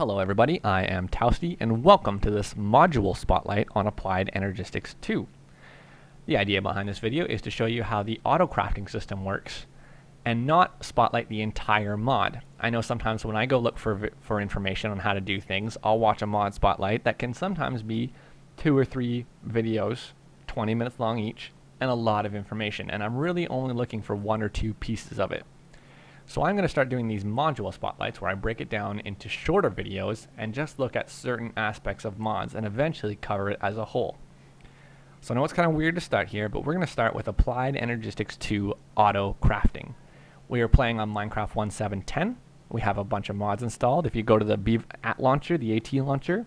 Hello everybody, I am Tousty and welcome to this module spotlight on Applied Energistics 2. The idea behind this video is to show you how the auto crafting system works and not spotlight the entire mod. I know sometimes when I go look for information on how to do things, I'll watch a mod spotlight that can sometimes be 2 or 3 videos, 20 minutes long each, and a lot of information, and I'm really only looking for 1 or 2 pieces of it. So I'm going to start doing these module spotlights where I break it down into shorter videos and just look at certain aspects of mods and eventually cover it as a whole. So I know it's kind of weird to start here, but we're going to start with Applied Energistics 2 Auto Crafting. We are playing on Minecraft 1.7.10. We have a bunch of mods installed. If you go to the ATLauncher, the ATLauncher,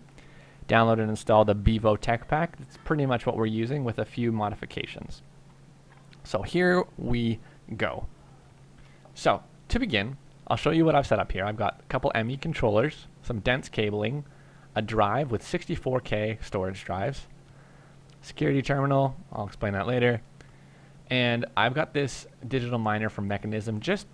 download and install the Bevo tech pack. That's pretty much what we're using with a few modifications. So here we go. So to begin, I'll show you what I've set up here. I've got a couple ME controllers, some dense cabling, a drive with 64K storage drives, security terminal, I'll explain that later, and I've got this digital miner from Mechanism just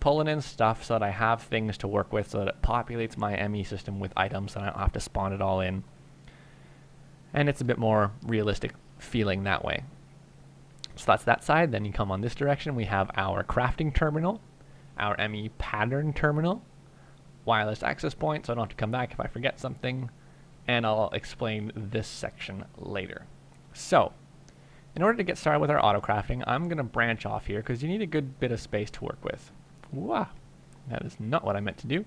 pulling in stuff so that I have things to work with so that it populates my ME system with items and I don't have to spawn it all in. And it's a bit more realistic feeling that way. So that's that side. Then you come on this direction, we have our crafting terminal, our ME pattern terminal, wireless access point so I don't have to come back if I forget something, and I'll explain this section later. So in order to get started with our auto crafting, I'm going to branch off here because you need a good bit of space to work with. Wow, that is not what I meant to do.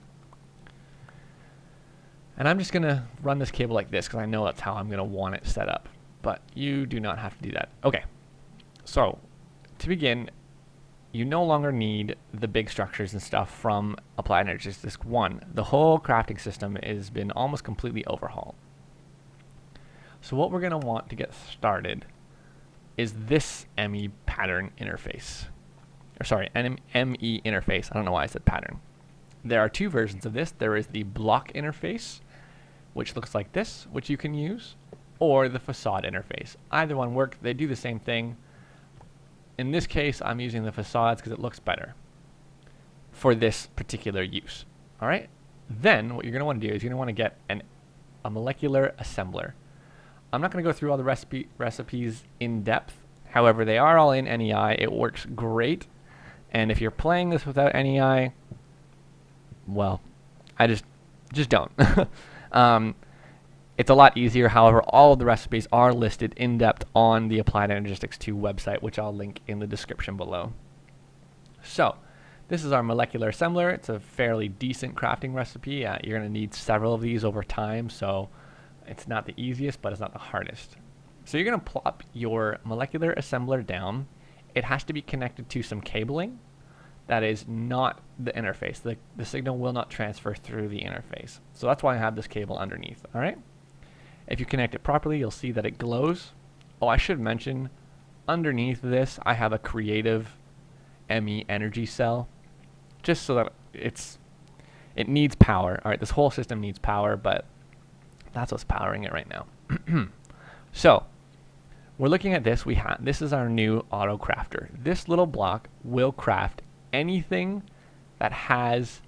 And I'm just going to run this cable like this because I know that's how I'm going to want it set up, but you do not have to do that. Okay, so to begin, you no longer need the big structures and stuff from Applied Energistics 1. The whole crafting system has been almost completely overhauled. So what we're going to want to get started is this ME pattern interface. Or sorry, ME interface. I don't know why I said pattern. There are 2 versions of this. There is the block interface, which looks like this, which you can use, or the facade interface. Either one work. They do the same thing. In this case, I'm using the facades because it looks better for this particular use. All right. Then what you're going to want to do is you're going to want to get a molecular assembler. I'm not going to go through all the recipes in depth. However, they are all in NEI. It works great. And if you're playing this without NEI, well, I just don't. It's a lot easier. However, all of the recipes are listed in depth on the Applied Energistics 2 website, which I'll link in the description below. So this is our molecular assembler. It's a fairly decent crafting recipe. You're going to need several of these over time, so it's not the easiest, but it's not the hardest. So you're going to plop your molecular assembler down. It has to be connected to some cabling. That is not the interface. The signal will not transfer through the interface. So that's why I have this cable underneath. All right. If you connect it properly, you'll see that it glows. Oh, I should mention, underneath this, I have a creative ME energy cell, just so that it needs power. All right, this whole system needs power, but that's what's powering it right now. So we're looking at this. This is our new auto crafter. This little block will craft anything that has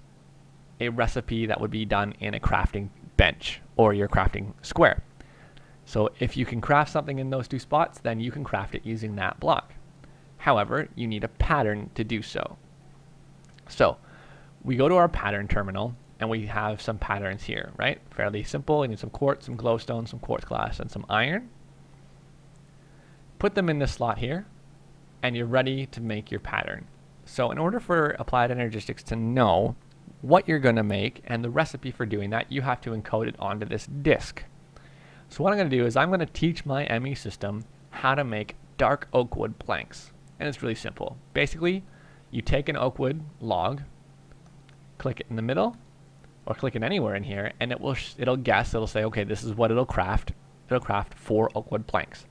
a recipe that would be done in a crafting bench or your crafting square. So if you can craft something in those 2 spots, then you can craft it using that block. However, you need a pattern to do so. So we go to our pattern terminal and we have some patterns here, right? Fairly simple. You need some quartz, some glowstone, some quartz glass, and some iron. Put them in this slot here and you're ready to make your pattern. So in order for Applied Energistics to know what you're going to make and the recipe for doing that, you have to encode it onto this disk. So what I'm going to do is I'm going to teach my ME system how to make dark oak wood planks. And it's really simple. Basically, you take an oak wood log, click it in the middle, or click it anywhere in here, and it'll guess, it'll say, okay, this is what it'll craft. It'll craft 4 oak wood planks.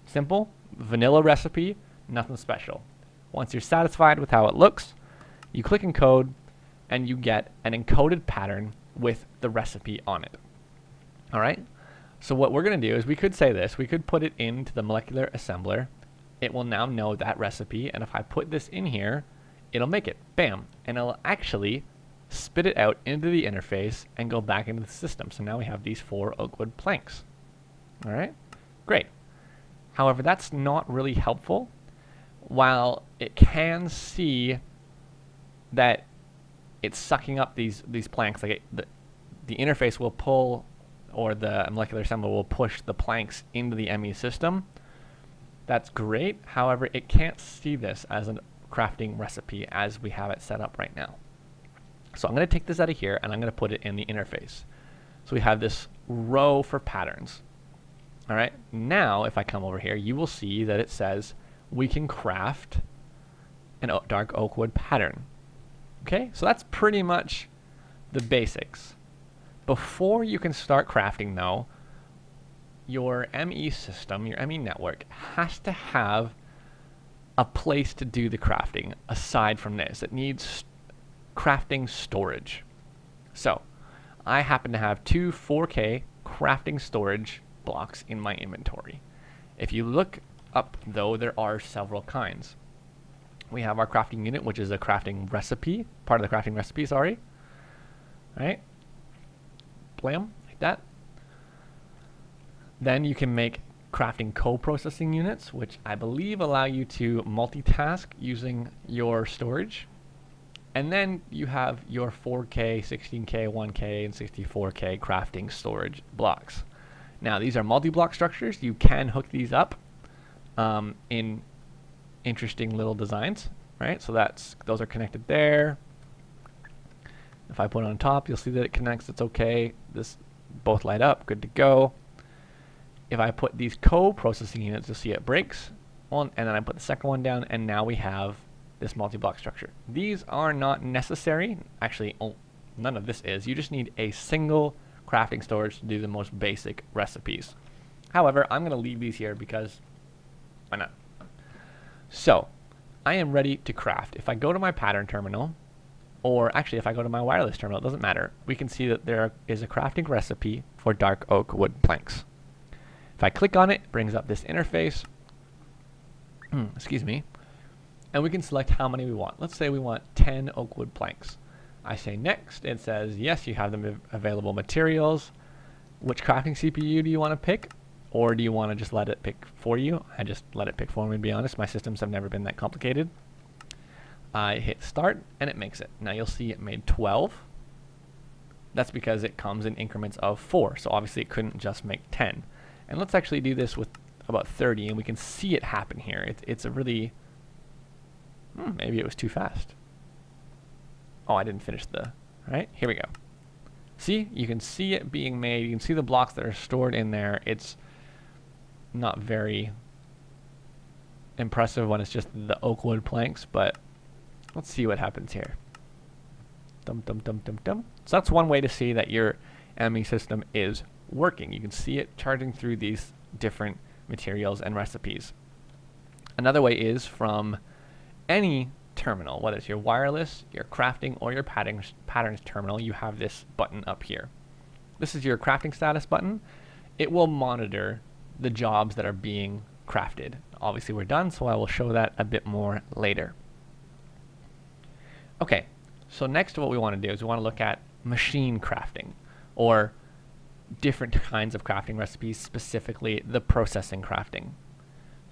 Simple, vanilla recipe, nothing special. Once you're satisfied with how it looks, you click encode, and you get an encoded pattern with the recipe on it. All right. So what we're going to do is we could say this. We could put it into the molecular assembler. It will now know that recipe. And if I put this in here, it'll make it. Bam. And it'll actually spit it out into the interface, and go back into the system. So now we have these 4 oak wood planks. All right, great. However, that's not really helpful. While it can see that it's sucking up these planks, like the interface will pull, or the molecular assembler will push the planks into the ME system. That's great. However, it can't see this as a crafting recipe as we have it set up right now. So I'm going to take this out of here and I'm going to put it in the interface. So we have this row for patterns. All right, now if I come over here, you will see that it says we can craft an dark oak wood pattern. Okay, so that's pretty much the basics. Before you can start crafting though, your ME system, your ME network, has to have a place to do the crafting aside from this. It needs crafting storage. So I happen to have 2 4K crafting storage blocks in my inventory. If you look up though, there are several kinds. We have our crafting unit, which is a crafting recipe, part of the crafting recipe, sorry. Right? Blam, like that. Then you can make crafting co-processing units, which I believe allow you to multitask using your storage. And then you have your 4K, 16K, 1K, and 64K crafting storage blocks. Now these are multi-block structures. You can hook these up in interesting little designs, right? So those are connected there. If I put it on top, you'll see that it connects. It's okay. This both light up. Good to go. If I put these co-processing units, you'll see it breaks. And then I put the second one down, and now we have this multi-block structure. These are not necessary. Actually, none of this is. You just need a single crafting storage to do the most basic recipes. However, I'm going to leave these here because why not? So I am ready to craft. If I go to my pattern terminal, or actually if I go to my wireless terminal, it doesn't matter. We can see that there is a crafting recipe for dark oak wood planks. If I click on it, it brings up this interface. Excuse me. And we can select how many we want. Let's say we want 10 oak wood planks. I say next. It says, yes, you have the available materials. Which crafting CPU do you want to pick? Or do you want to just let it pick for you? I just let it pick for me, to be honest. My systems have never been that complicated. I hit start and it makes it. Now you'll see it made 12. That's because it comes in increments of 4. So obviously it couldn't just make 10. And let's actually do this with about 30 and we can see it happen here. It's a really... maybe it was too fast. Oh, I didn't finish the... Right, here we go. See, you can see it being made. You can see the blocks that are stored in there. It's not very impressive when it's just the oak wood planks, but let's see what happens here. Dum dum dum dum dum. So that's one way to see that your ME system is working. You can see it charging through these different materials and recipes. Another way is from any terminal, whether it's your wireless, your crafting, or your patterns terminal, you have this button up here. This is your crafting status button. It will monitor the jobs that are being crafted. Obviously we're done, so I will show that a bit more later. Okay, so next what we want to do is we want to look at machine crafting, or different kinds of crafting recipes, specifically the processing crafting.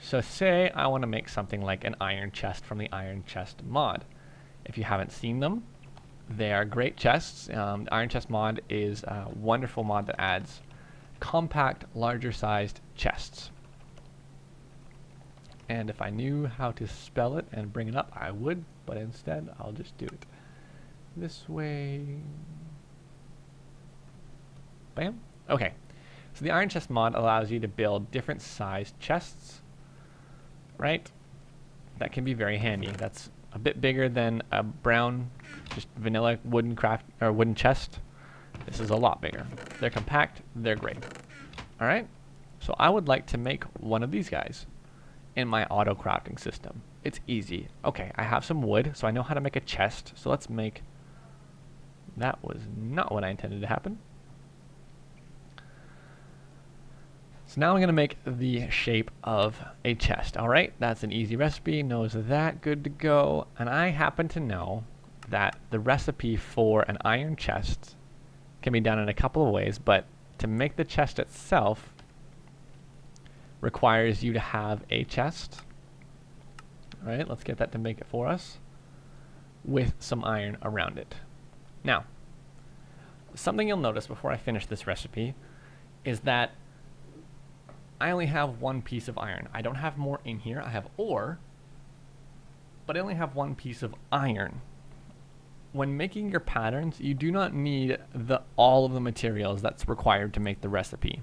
So say I want to make something like an iron chest from the iron chest mod. If you haven't seen them, they are great chests. The iron chest mod is a wonderful mod that adds compact, larger sized chests. And if I knew how to spell it and bring it up, I would, but instead I'll just do it this way. Bam. Okay, so the iron chest mod allows you to build different sized chests, right? That can be very handy. That's a bit bigger than a brown, just vanilla wooden chest. This is a lot bigger. They're compact, they're great. All right, so I would like to make one of these guys in my auto crafting system. It's easy. Okay, I have some wood, so I know how to make a chest. So let's make, that was not what I intended to happen. So now I'm going to make the shape of a chest. All right, that's an easy recipe, knows that, good to go. And I happen to know that the recipe for an iron chest can be done in a couple of ways, but to make the chest itself requires you to have a chest. All right, let's get that to make it for us with some iron around it. Now, something you'll notice before I finish this recipe is that I only have one piece of iron. I don't have more in here. I have ore, but I only have one piece of iron. When making your patterns, you do not need all of the materials that's required to make the recipe.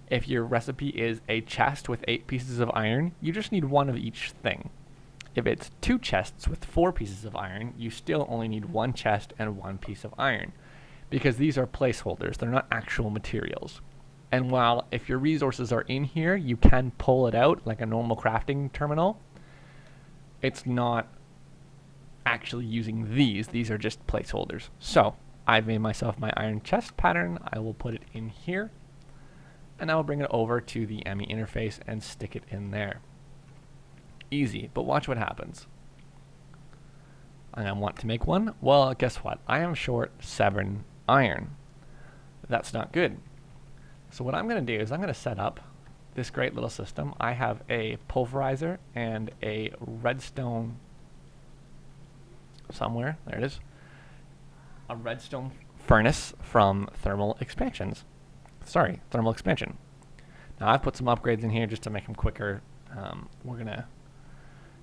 If your recipe is a chest with 8 pieces of iron, you just need one of each thing. If it's 2 chests with 4 pieces of iron, you still only need 1 chest and 1 piece of iron, because these are placeholders. They're not actual materials. And while if your resources are in here, you can pull it out like a normal crafting terminal, it's not actually using these. These are just placeholders. So I've made myself my iron chest pattern. I will put it in here, and I will bring it over to the ME interface and stick it in there. Easy, but watch what happens. I want to make one. Well, guess what? I am short 7 iron. That's not good. So what I'm going to do is I'm going to set up this great little system. I have a pulverizer and a redstone somewhere. There it is. A redstone furnace from thermal expansion. Now I've put some upgrades in here just to make them quicker. We're going to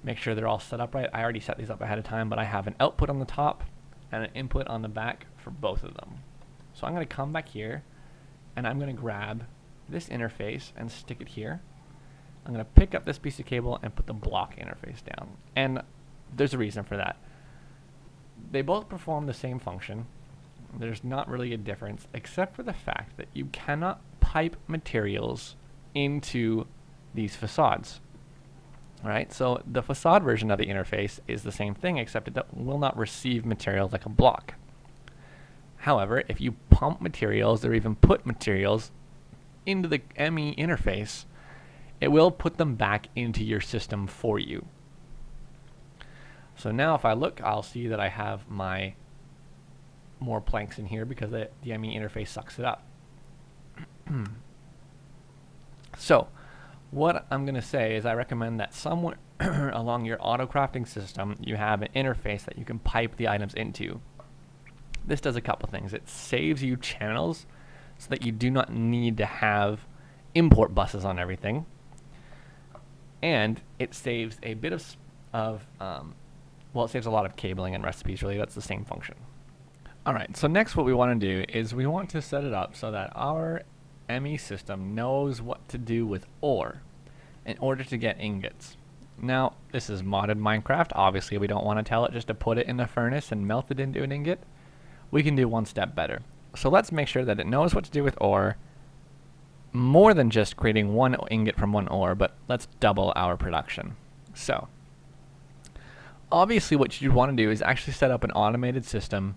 make sure they're all set up right. I already set these up ahead of time, but I have an output on the top and an input on the back for both of them. So I'm going to come back here and I'm going to grab this interface and stick it here. I'm going to pick up this piece of cable and put the block interface down. And there's a reason for that. They both perform the same function. There's not really a difference, except for the fact that you cannot pipe materials into these facades. Alright, so the facade version of the interface is the same thing, except it will not receive materials like a block. However, if you pump materials or even put materials into the ME interface, it will put them back into your system for you. So now if I look, I'll see that I have my more planks in here because the ME interface sucks it up. So what I'm going to say is I recommend that somewhere along your auto crafting system you have an interface that you can pipe the items into. This does a couple things. It saves you channels so that you do not need to have import buses on everything, and it saves a bit of well, it saves a lot of cabling and recipes. Really, that's the same function. Alright, so next what we want to do is we want to set it up so that our ME system knows what to do with ore in order to get ingots. Now, this is modded Minecraft. Obviously, we don't want to tell it just to put it in the furnace and melt it into an ingot. We can do one step better. So let's make sure that it knows what to do with ore, more than just creating one ingot from one ore, but let's double our production. So, obviously what you want to do is actually set up an automated system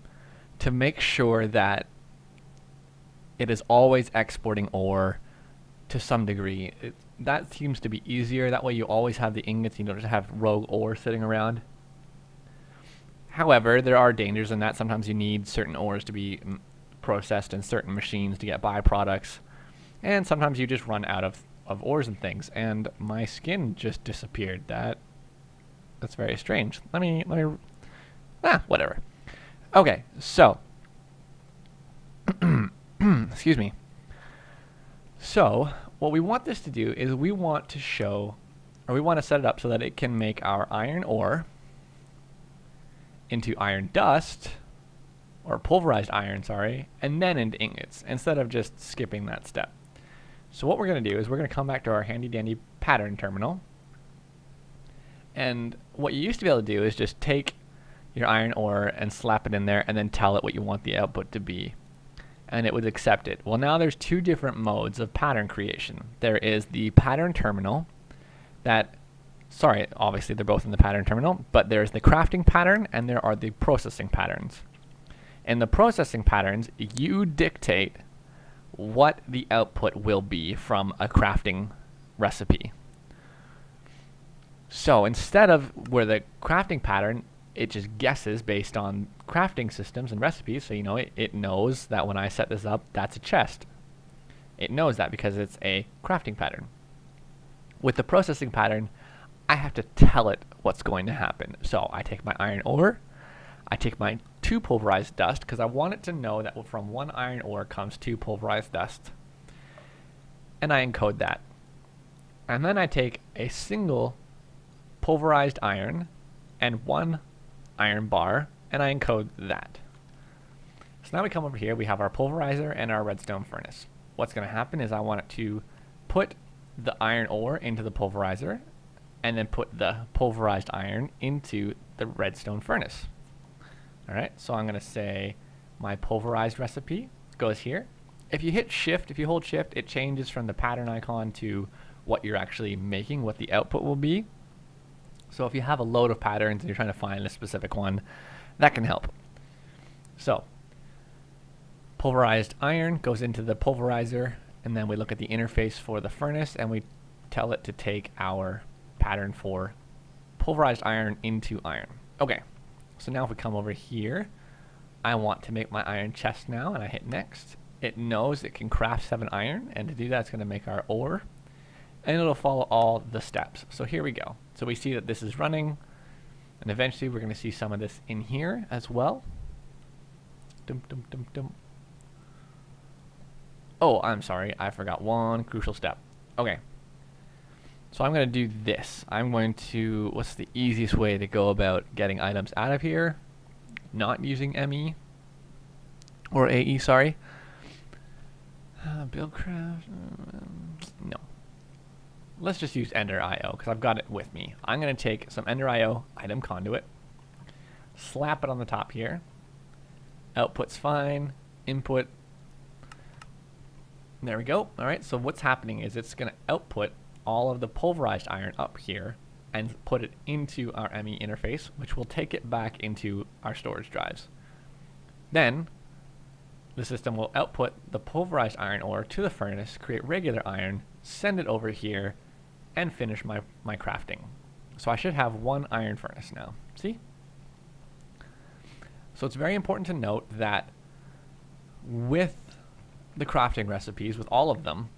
to make sure that it is always exporting ore to some degree. That seems to be easier. That way you always have the ingots. You don't just have rogue ore sitting around. However, there are dangers in that. Sometimes you need certain ores to be processed in certain machines to get byproducts. And sometimes you just run out of ores and things. And my skin just disappeared. That's very strange. Whatever. Okay, so excuse me. So what we want this to do is we want to set it up so that it can make our iron ore into iron dust, or pulverized iron, sorry, and then into ingots, instead of just skipping that step. So what we're going to do is we're going to come back to our handy dandy pattern terminal, and what you used to be able to do is just take your iron ore and slap it in there and then tell it what you want the output to be, and it would accept it. Well, now there's two different modes of pattern creation. There is the pattern terminal that, sorry, obviously they're both in the pattern terminal, but there's the crafting pattern and there are the processing patterns. In the processing patterns, you dictate what the output will be from a crafting recipe. So instead of where the crafting pattern it just guesses based on crafting systems and recipes. So, you know, it knows that when I set this up, that's a chest. It knows that because it's a crafting pattern. With the processing pattern, I have to tell it what's going to happen. So I take my iron ore, I take my 2 pulverized dust, because I want it to know that from 1 iron ore comes 2 pulverized dust. And I encode that. And then I take a single pulverized iron and 1 iron bar, and I encode that. So now we come over here, we have our pulverizer and our redstone furnace. What's going to happen is I want it to put the iron ore into the pulverizer, and then put the pulverized iron into the redstone furnace. Alright, so I'm going to say my pulverized recipe goes here. If you hit shift, if you hold shift, it changes from the pattern icon to what you're actually making, what the output will be. So if you have a load of patterns and you're trying to find a specific one, that can help. So pulverized iron goes into the pulverizer, and then we look at the interface for the furnace and we tell it to take our pattern for pulverized iron into iron. Okay, so now if we come over here, I want to make my iron chest now, and I hit next. It knows it can craft 7 iron, and to do that it's going to make our ore, and it'll follow all the steps. So here we go. So we see that this is running, and eventually we're going to see some of this in here as well. Dum, dum, dum, dum. Oh, I'm sorry, I forgot one crucial step. Okay. So I'm going to do this. I'm going to, what's the easiest way to go about getting items out of here? Not using ME, or AE, sorry. BuildCraft, no. Let's just use Ender IO, because I've got it with me. I'm going to take some Ender IO item conduit, slap it on the top here. Output's fine, input. There we go. Alright, so what's happening is it's going to output all of the pulverized iron up here and put it into our ME interface, which will take it back into our storage drives. Then the system will output the pulverized iron ore to the furnace, create regular iron, send it over here, and finish my crafting. So I should have 1 iron furnace now. See? So it's very important to note that with the crafting recipes, with all of them,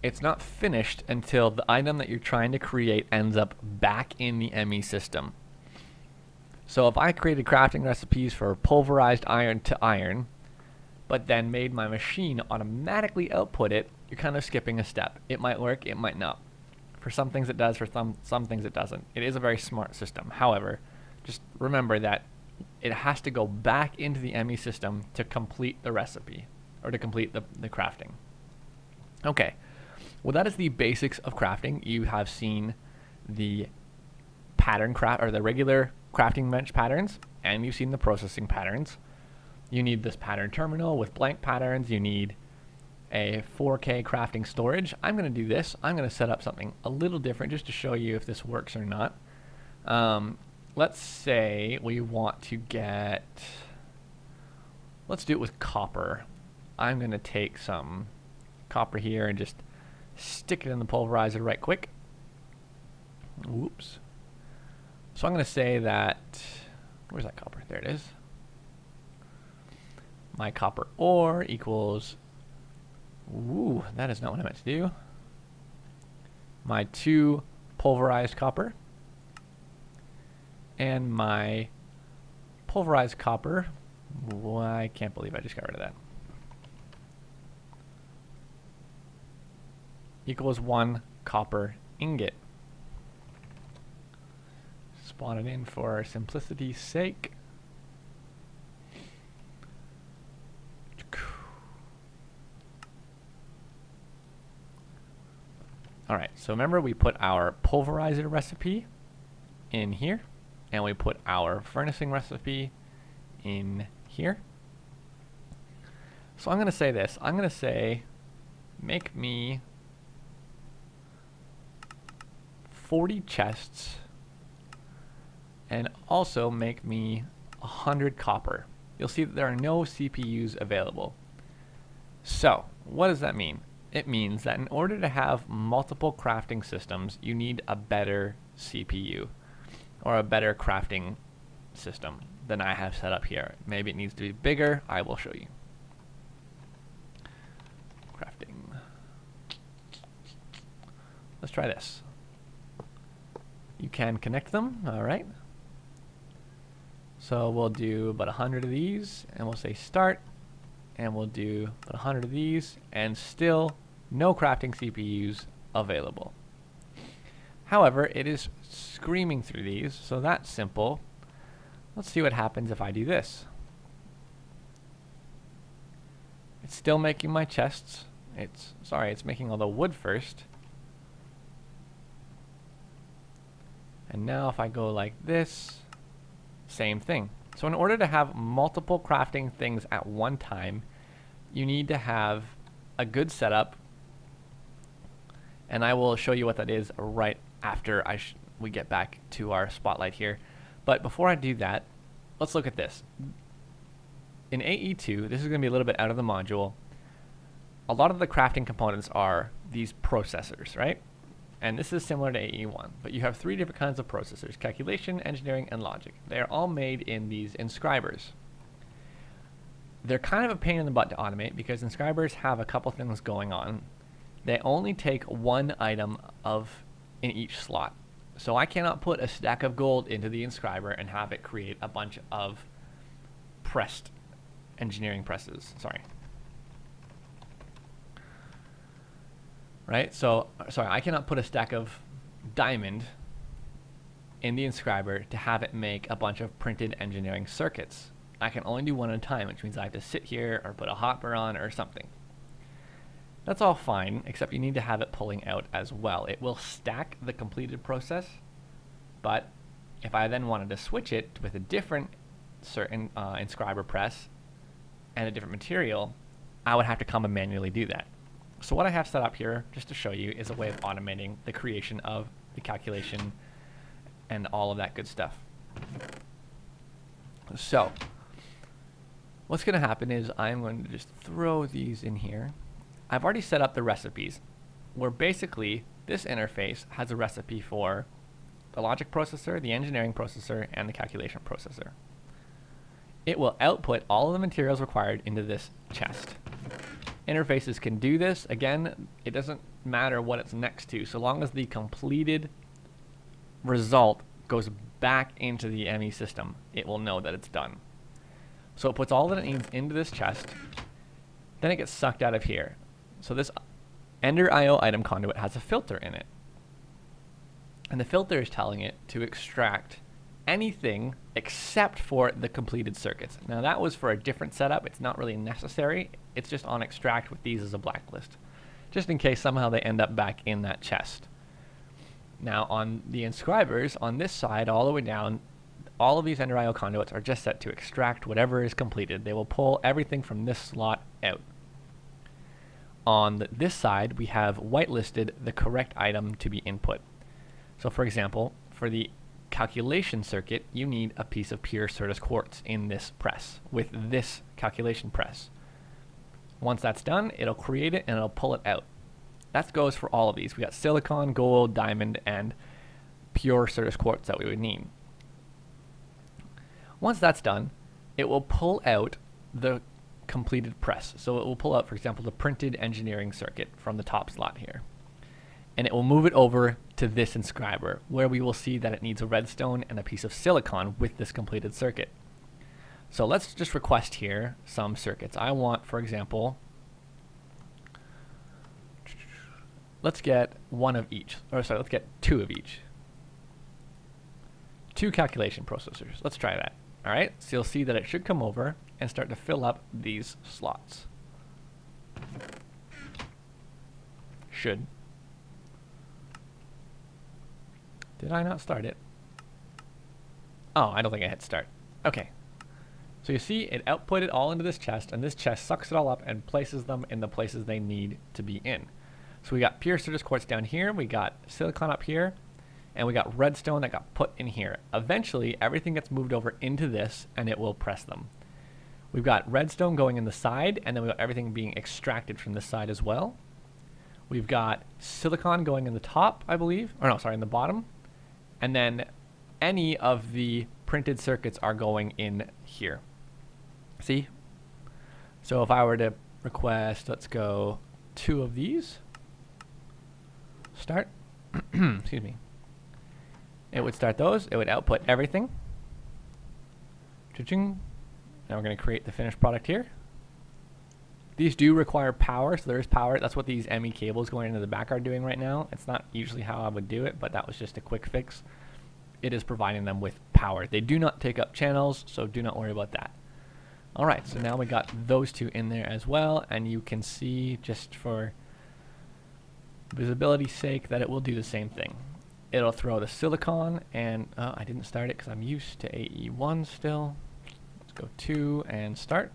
it's not finished until the item that you're trying to create ends up back in the ME system. So if I created crafting recipes for pulverized iron to iron, but then made my machine automatically output it, you're kind of skipping a step. It might work, it might not. For some things it does, for some things it doesn't. It is a very smart system. However, just remember that it has to go back into the ME system to complete the recipe, or to complete the crafting. Okay. Well, that is the basics of crafting. You have seen the pattern craft, or the regular crafting bench patterns, and you've seen the processing patterns. You need this pattern terminal with blank patterns. You need a 4K crafting storage. I'm going to do this. I'm going to set up something a little different just to show you if this works or not. Let's say we want to get, let's do it with copper. I'm going to take some copper here and just stick it in the pulverizer right quick. Whoops. So I'm going to say that, where's that copper? There it is. My copper ore equals, ooh, that is not what I meant to do. My 2 pulverized copper. And my pulverized copper, well, I can't believe I just got rid of that, equals 1 copper ingot. Spawn it in for simplicity's sake. Alright, so remember we put our pulverizer recipe in here, and we put our furnacing recipe in here. So I'm going to say this. I'm going to say, make me 40 chests, and also make me 100 copper. You'll see that there are no CPUs available. So, what does that mean? It means that in order to have multiple crafting systems, you need a better CPU. or a better crafting system than I have set up here. Maybe it needs to be bigger. I will show you. Crafting. Let's try this. You can connect them, all right. So we'll do about 100 of these, and we'll say start, and we'll do about 100 of these, and still no crafting CPUs available. However, it is screaming through these, so that's simple. Let's see what happens if I do this. It's still making my chests. It's making all the wood first. And now if I go like this, same thing. So in order to have multiple crafting things at one time, you need to have a good setup. And I will show you what that is right after we get back to our spotlight here. But before I do that, let's look at this. In AE2, this is going to be a little bit out of the module. A lot of the crafting components are these processors, right? And this is similar to AE1, but you have 3 different kinds of processors: calculation, engineering, and logic. They are all made in these inscribers. They're kind of a pain in the butt to automate because inscribers have a couple things going on. They only take one item in each slot. So I cannot put a stack of gold into the inscriber and have it create a bunch of pressed engineering presses. Right? So, I cannot put a stack of diamond in the inscriber to have it make a bunch of printed engineering circuits. I can only do one at a time, which means I have to sit here or put a hopper on or something. That's all fine, except you need to have it pulling out as well. It will stack the completed process, but if I then wanted to switch it with a different inscriber press and a different material, I would have to come and manually do that. So what I have set up here, just to show you, is a way of automating the creation of the calculation and all of that good stuff. So what's going to happen is I'm going to just throw these in here. I've already set up the recipes, where basically this interface has a recipe for the logic processor, the engineering processor, and the calculation processor. It will output all of the materials required into this chest. Interfaces can do this. Again, it doesn't matter what it's next to, so long as the completed result goes back into the ME system, it will know that it's done. So it puts all that it needs into this chest, then it gets sucked out of here. So this Ender IO item conduit has a filter in it. And the filter is telling it to extract anything except for the completed circuits. Now that was for a different setup. It's not really necessary. It's just on extract with these as a blacklist, just in case somehow they end up back in that chest. Now on the inscribers, on this side all the way down, all of these Ender IO conduits are just set to extract whatever is completed. They will pull everything from this slot out. On this side, we have whitelisted the correct item to be input. So for example, for the calculation circuit, you need a piece of pure Certus quartz in this press with this calculation press. Once that's done, it'll create it and it'll pull it out. That goes for all of these. We got silicon, gold, diamond, and pure Certus quartz that we would need. Once that's done, it will pull out the completed press. So it will pull out, for example, the printed engineering circuit from the top slot here. And it will move it over to this inscriber, where we will see that it needs a redstone and a piece of silicon with this completed circuit. So let's just request here some circuits. I want, for example, let's get one of each. Or sorry, let's get 2 of each. 2 calculation processors. Let's try that. All right, so you'll see that it should come over and start to fill up these slots. Should. Did I not start it? Oh, I don't think I hit start. Okay. So you see it output it all into this chest, and this chest sucks it all up and places them in the places they need to be in. So we got pure Certus quartz down here, we got silicon up here, and we got redstone that got put in here. Eventually, everything gets moved over into this, and it will press them. We've got redstone going in the side, and then we've got everything being extracted from this side as well. We've got silicon going in the top, I believe. Or no, sorry, in the bottom. And then any of the printed circuits are going in here. See? So if I were to request, let's go 2 of these, start, excuse me, it would start those, it would output everything. Cha-ching. Now we're going to create the finished product here. These do require power, so there is power. That's what these ME cables going into the back are doing right now. It's not usually how I would do it, but that was just a quick fix. It is providing them with power. They do not take up channels, so do not worry about that. Alright, so now we got those 2 in there as well, and you can see, just for visibility's sake, that it will do the same thing. It'll throw the silicon, and I didn't start it because I'm used to AE1 still. Let's go 2 and start.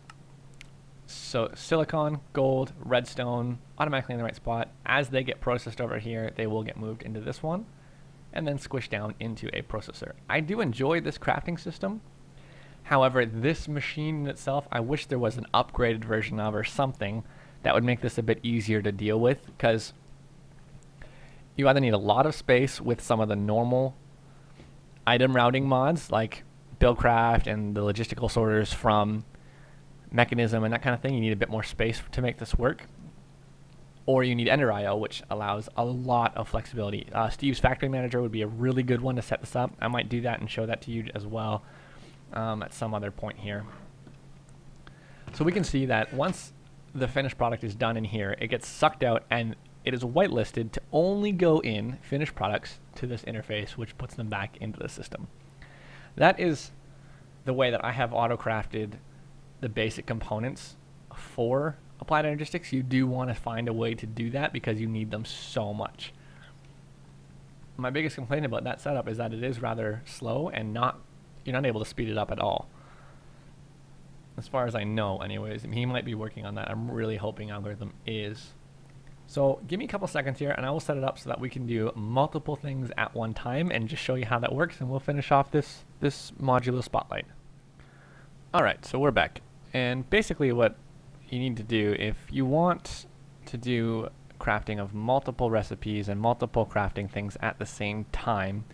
So silicon, gold, redstone, automatically in the right spot. As they get processed over here, they will get moved into this one, and then squished down into a processor. I do enjoy this crafting system. However, this machine in itself, I wish there was an upgraded version of or something that would make this a bit easier to deal with, because you either need a lot of space with some of the normal item routing mods like BuildCraft and the logistical sorters from Mechanism and that kind of thing. You need a bit more space to make this work. Or you need Ender.io, which allows a lot of flexibility. Steve's Factory Manager would be a really good one to set this up. I might do that and show that to you as well at some other point here. So we can see that once the finished product is done in here, it gets sucked out and it is whitelisted to only go in finished products to this interface, which puts them back into the system. That is the way that I have auto-crafted the basic components for Applied Energistics. You do want to find a way to do that because you need them so much. My biggest complaint about that setup is that it is rather slow and you're not able to speed it up at all. As far as I know anyways. I mean, he might be working on that. I'm really hoping Algorithm is. So give me a couple seconds here and I will set it up so that we can do multiple things at one time and just show you how that works, and we'll finish off this modular spotlight. Alright, so we're back. And basically what you need to do, if you want to do crafting of multiple recipes and multiple crafting things at the same time,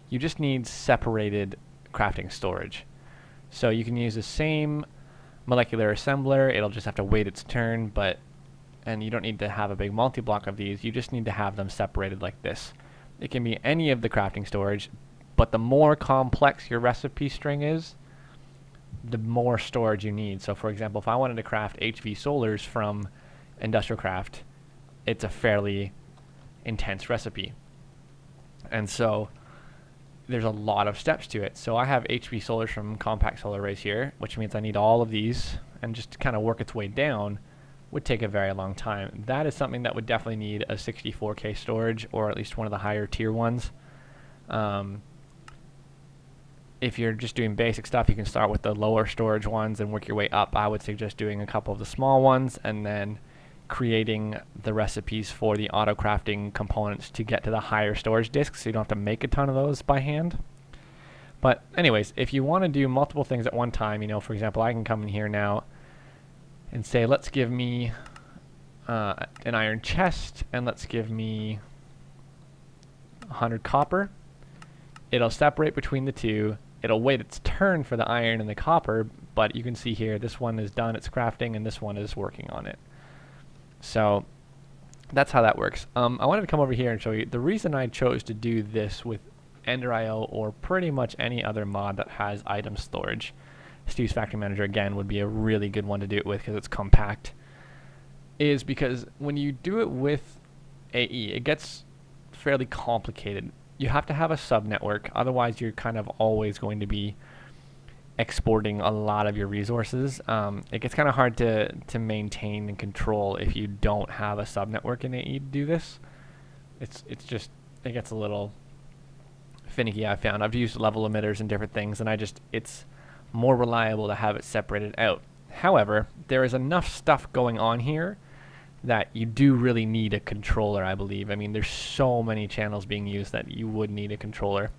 you just need separated crafting storage. So you can use the same molecular assembler, it'll just have to wait its turn, and you don't need to have a big multi-block of these, you just need to have them separated like this. It can be any of the crafting storage, but the more complex your recipe string is, the more storage you need. So for example, if I wanted to craft HV solars from Industrial Craft, it's a fairly intense recipe. And so there's a lot of steps to it. So I have HV solars from Compact Solar Arrays here, which means I need all of these, and just to kind of work its way down would take a very long time. That is something that would definitely need a 64K storage, or at least one of the higher tier ones. If you're just doing basic stuff, you can start with the lower storage ones and work your way up. I would suggest doing a couple of the small ones and then creating the recipes for the auto crafting components to get to the higher storage disks, so you don't have to make a ton of those by hand. But anyways, if you want to do multiple things at one time, you know, for example, I can come in here now and say, let's give me an iron chest, and let's give me 100 copper. It'll separate between the two. It'll wait its turn for the iron and the copper, but you can see here, this one is done its crafting, and this one is working on it. So that's how that works. I wanted to come over here and show you the reason I chose to do this with Ender.io or pretty much any other mod that has item storage. Steve's Factory Manager, again, would be a really good one to do it with because it's compact, is because when you do it with AE, it gets fairly complicated. You have to have a subnetwork, otherwise you're kind of always going to be exporting a lot of your resources. It gets kind of hard to maintain and control if you don't have a subnetwork in AE to do this. It gets a little finicky, I found. I've used level emitters and different things, and it's more reliable to have it separated out. However, there is enough stuff going on here that you do really need a controller, I believe. I mean, there's so many channels being used that you would need a controller.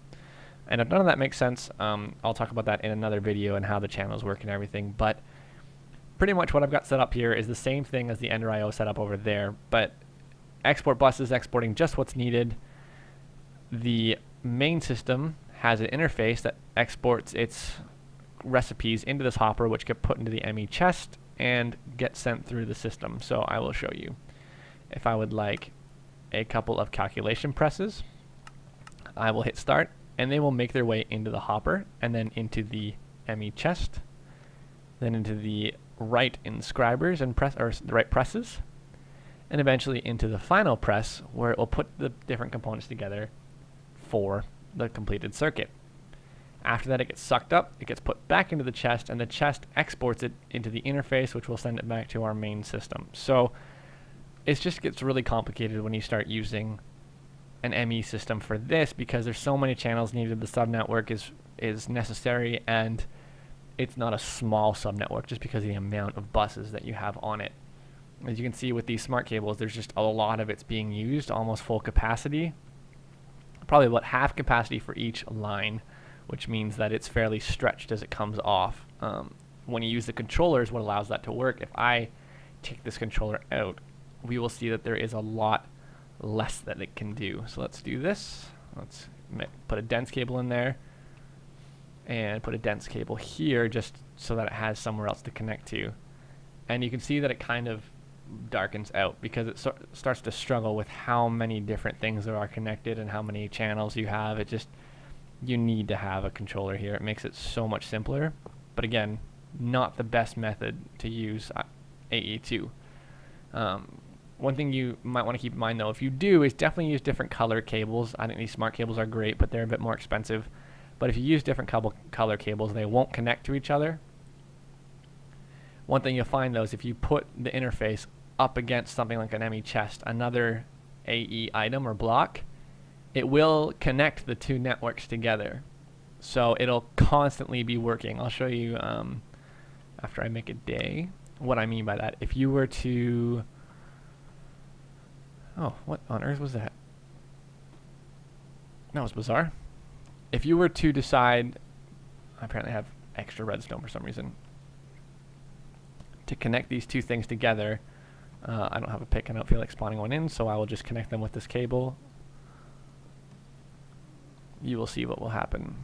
And if none of that makes sense, I'll talk about that in another video and how the channels work and everything. But pretty much what I've got set up here is the same thing as the Ender.io setup over there, but export bus is exporting just what's needed. The main system has an interface that exports its recipes into this hopper, which get put into the ME chest and get sent through the system. So I will show you. If I would like a couple of calculation presses, I will hit start, and they will make their way into the hopper and then into the ME chest, then into the right inscribers and the right presses, and eventually into the final press where it will put the different components together for the completed circuit. After that, it gets sucked up, it gets put back into the chest, and the chest exports it into the interface, which will send it back to our main system. So it just gets really complicated when you start using an ME system for this, because there's so many channels needed. The subnetwork is necessary, and it's not a small subnetwork just because of the amount of buses that you have on it. As you can see with these smart cables, there's just a lot of it's being used, almost full capacity. Probably about half capacity for each line, which means that it's fairly stretched as it comes off. When you use the controller is what allows that to work. If I take this controller out, we will see that there is a lot less that it can do. So let's do this. Let's put a dense cable in there and put a dense cable here just so that it has somewhere else to connect to. And you can see that it kind of darkens out because it starts to struggle with how many different things there are connected and how many channels you have. It just, you need to have a controller here. It makes it so much simpler, but again, not the best method to use AE2. One thing you might want to keep in mind though, if you do, is definitely use different color cables. I think these smart cables are great, but they're a bit more expensive. But if you use different color cables, they won't connect to each other. One thing you'll find though is if you put the interface up against something like an ME chest, another AE item or block, it will connect the two networks together. So it'll constantly be working. I'll show you after I make a day what I mean by that. If you were to... Oh, what on earth was that? That was bizarre. If you were to decide... I apparently have extra redstone for some reason. To connect these two things together, I don't have a pick, I don't feel like spawning one in, so I will just connect them with this cable. You will see what will happen.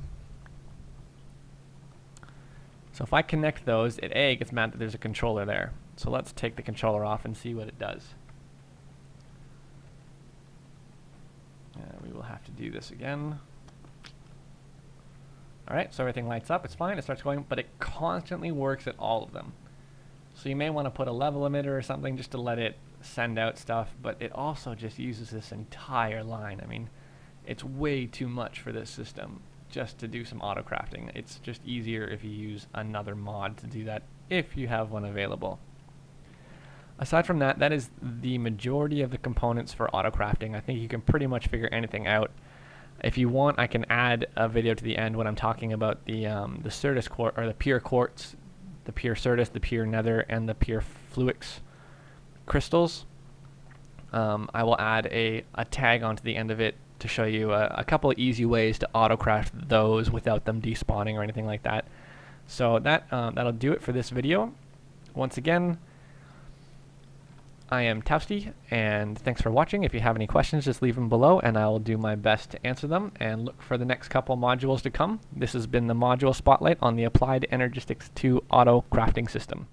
So if I connect those, it gets mad that there's a controller there. So let's take the controller off and see what it does. We will have to do this again. Alright, so everything lights up, it's fine, it starts going, but it constantly works at all of them. So you may want to put a level limiter or something just to let it send out stuff, but it also just uses this entire line. I mean, it's way too much for this system just to do some auto crafting. It's just easier if you use another mod to do that, if you have one available. Aside from that, that is the majority of the components for auto crafting. I think you can pretty much figure anything out. If you want, I can add a video to the end when I'm talking about the Certus quartz, or the pure quartz, the pure Certus, the pure nether, and the pure Fluix crystals. I will add a tag onto the end of it to show you a couple of easy ways to autocraft those without them despawning or anything like that. So that'll do it for this video. Once again, I am Tousty, and thanks for watching. If you have any questions, just leave them below, and I will do my best to answer them, and look for the next couple modules to come. This has been the module spotlight on the Applied Energistics 2 auto crafting system.